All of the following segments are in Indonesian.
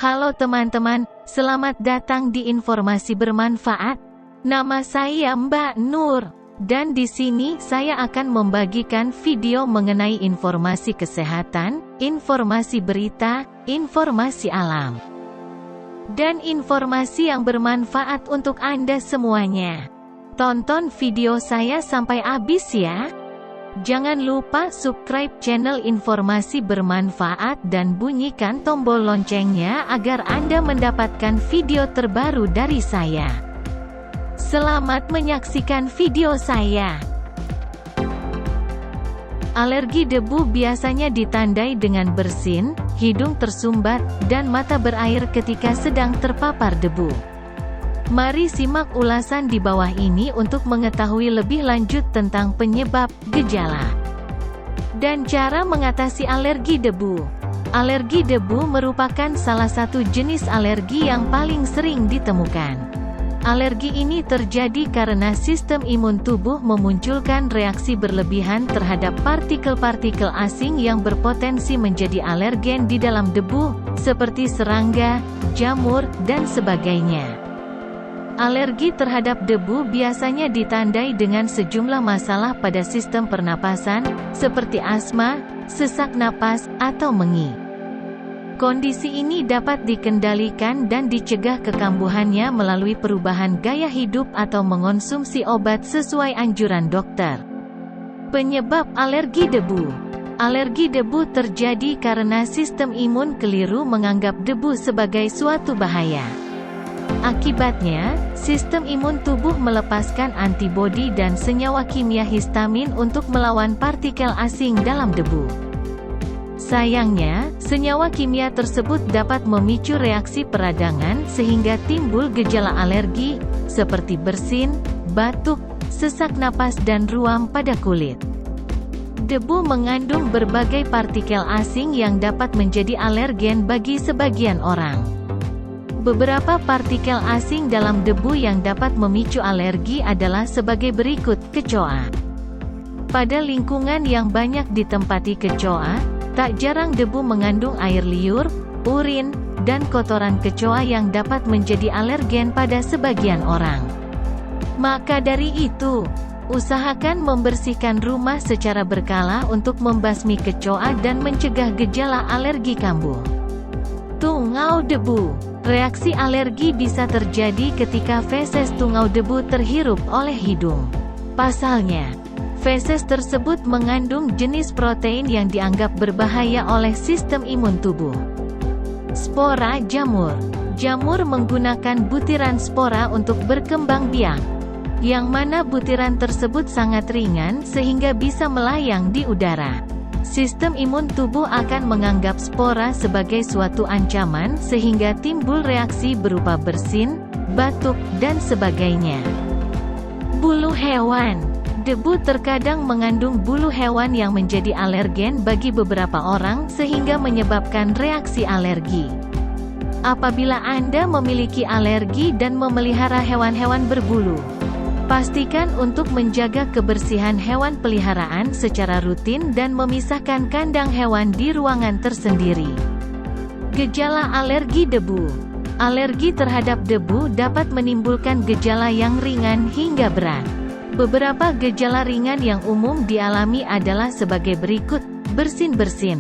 Halo teman-teman, selamat datang di informasi bermanfaat. Nama saya Mbak Nur, dan di sini saya akan membagikan video mengenai informasi kesehatan, informasi berita, informasi alam, dan informasi yang bermanfaat untuk Anda semuanya. Tonton video saya sampai habis ya. Jangan lupa subscribe channel informasi bermanfaat dan bunyikan tombol loncengnya agar Anda mendapatkan video terbaru dari saya. Selamat menyaksikan video saya. Alergi debu biasanya ditandai dengan bersin, hidung tersumbat, dan mata berair ketika sedang terpapar debu. Mari simak ulasan di bawah ini untuk mengetahui lebih lanjut tentang penyebab, gejala, dan cara mengatasi alergi debu. Alergi debu merupakan salah satu jenis alergi yang paling sering ditemukan. Alergi ini terjadi karena sistem imun tubuh memunculkan reaksi berlebihan terhadap partikel-partikel asing yang berpotensi menjadi alergen di dalam debu, seperti serangga, jamur, dan sebagainya. Alergi terhadap debu biasanya ditandai dengan sejumlah masalah pada sistem pernapasan, seperti asma, sesak napas, atau mengi. Kondisi ini dapat dikendalikan dan dicegah kekambuhannya melalui perubahan gaya hidup atau mengonsumsi obat sesuai anjuran dokter. Penyebab alergi debu. Alergi debu terjadi karena sistem imun keliru menganggap debu sebagai suatu bahaya. Akibatnya, sistem imun tubuh melepaskan antibodi dan senyawa kimia histamin untuk melawan partikel asing dalam debu. Sayangnya, senyawa kimia tersebut dapat memicu reaksi peradangan sehingga timbul gejala alergi, seperti bersin, batuk, sesak napas dan ruam pada kulit. Debu mengandung berbagai partikel asing yang dapat menjadi alergen bagi sebagian orang. Beberapa partikel asing dalam debu yang dapat memicu alergi adalah sebagai berikut: kecoa. Pada lingkungan yang banyak ditempati kecoa, tak jarang debu mengandung air liur, urin, dan kotoran kecoa yang dapat menjadi alergen pada sebagian orang. Maka dari itu, usahakan membersihkan rumah secara berkala untuk membasmi kecoa dan mencegah gejala alergi kambuh. Tungau debu. Reaksi alergi bisa terjadi ketika feses tungau debu terhirup oleh hidung. Pasalnya, feses tersebut mengandung jenis protein yang dianggap berbahaya oleh sistem imun tubuh. Spora jamur. Jamur menggunakan butiran spora untuk berkembang biak, yang mana butiran tersebut sangat ringan sehingga bisa melayang di udara. Sistem imun tubuh akan menganggap spora sebagai suatu ancaman sehingga timbul reaksi berupa bersin, batuk, dan sebagainya. Bulu hewan. Debu terkadang mengandung bulu hewan yang menjadi alergen bagi beberapa orang sehingga menyebabkan reaksi alergi. Apabila Anda memiliki alergi dan memelihara hewan-hewan berbulu, pastikan untuk menjaga kebersihan hewan peliharaan secara rutin dan memisahkan kandang hewan di ruangan tersendiri. Gejala alergi debu. Alergi terhadap debu dapat menimbulkan gejala yang ringan hingga berat. Beberapa gejala ringan yang umum dialami adalah sebagai berikut: bersin-bersin,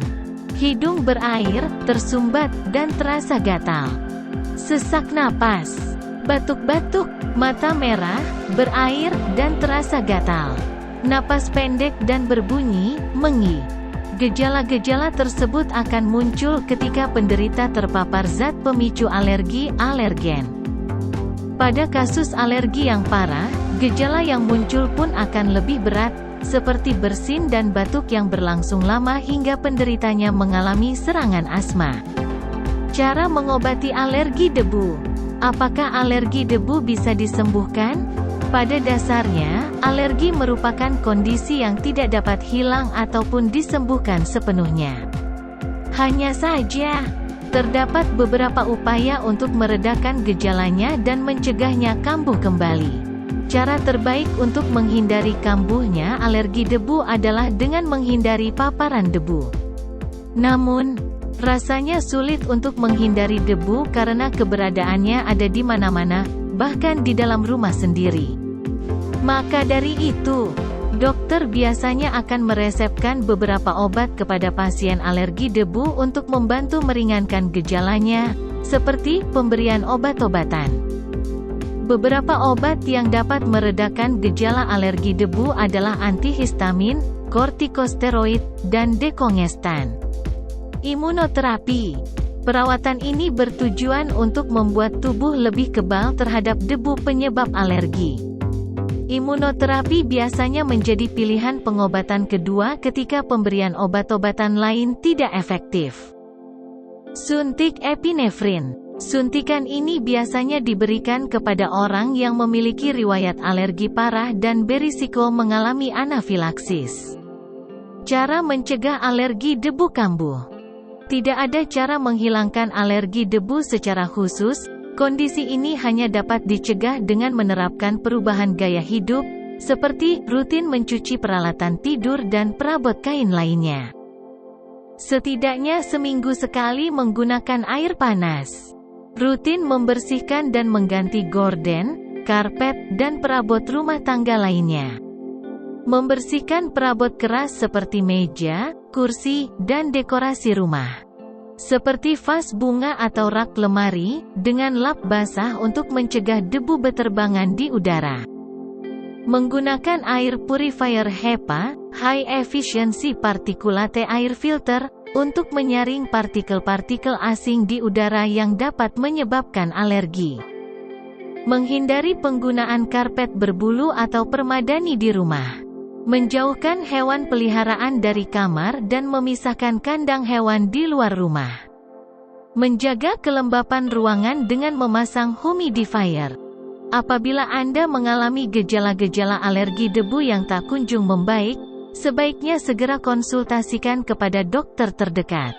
hidung berair, tersumbat, dan terasa gatal, sesak napas, batuk-batuk, mata merah, berair, dan terasa gatal, napas pendek dan berbunyi, mengi. Gejala-gejala tersebut akan muncul ketika penderita terpapar zat pemicu alergi, alergen. Pada kasus alergi yang parah, gejala yang muncul pun akan lebih berat, seperti bersin dan batuk yang berlangsung lama hingga penderitanya mengalami serangan asma. Cara mengobati alergi debu. Apakah alergi debu bisa disembuhkan? Pada dasarnya, alergi merupakan kondisi yang tidak dapat hilang ataupun disembuhkan sepenuhnya. Hanya saja, terdapat beberapa upaya untuk meredakan gejalanya dan mencegahnya kambuh kembali. Cara terbaik untuk menghindari kambuhnya alergi debu adalah dengan menghindari paparan debu. Namun, Rasanya sulit untuk menghindari debu karena keberadaannya ada di mana-mana, bahkan di dalam rumah sendiri. Maka dari itu, dokter biasanya akan meresepkan beberapa obat kepada pasien alergi debu untuk membantu meringankan gejalanya, seperti pemberian obat-obatan. Beberapa obat yang dapat meredakan gejala alergi debu adalah antihistamin, kortikosteroid, dan dekongestan. Imunoterapi. Perawatan ini bertujuan untuk membuat tubuh lebih kebal terhadap debu penyebab alergi. Imunoterapi biasanya menjadi pilihan pengobatan kedua ketika pemberian obat-obatan lain tidak efektif. Suntik epinefrin. Suntikan ini biasanya diberikan kepada orang yang memiliki riwayat alergi parah dan berisiko mengalami anafilaksis. Cara mencegah alergi debu kambuh. Tidak ada cara menghilangkan alergi debu secara khusus, kondisi ini hanya dapat dicegah dengan menerapkan perubahan gaya hidup, seperti rutin mencuci peralatan tidur dan perabot kain lainnya. Setidaknya seminggu sekali menggunakan air panas. Rutin membersihkan dan mengganti gorden, karpet, dan perabot rumah tangga lainnya. Membersihkan perabot keras seperti meja, kursi, dan dekorasi rumah. Seperti vas bunga atau rak lemari, dengan lap basah untuk mencegah debu beterbangan di udara. Menggunakan air purifier HEPA, High Efficiency Particulate Air Filter, untuk menyaring partikel-partikel asing di udara yang dapat menyebabkan alergi. Menghindari penggunaan karpet berbulu atau permadani di rumah. Menjauhkan hewan peliharaan dari kamar dan memisahkan kandang hewan di luar rumah. Menjaga kelembapan ruangan dengan memasang humidifier. Apabila Anda mengalami gejala-gejala alergi debu yang tak kunjung membaik, sebaiknya segera konsultasikan kepada dokter terdekat.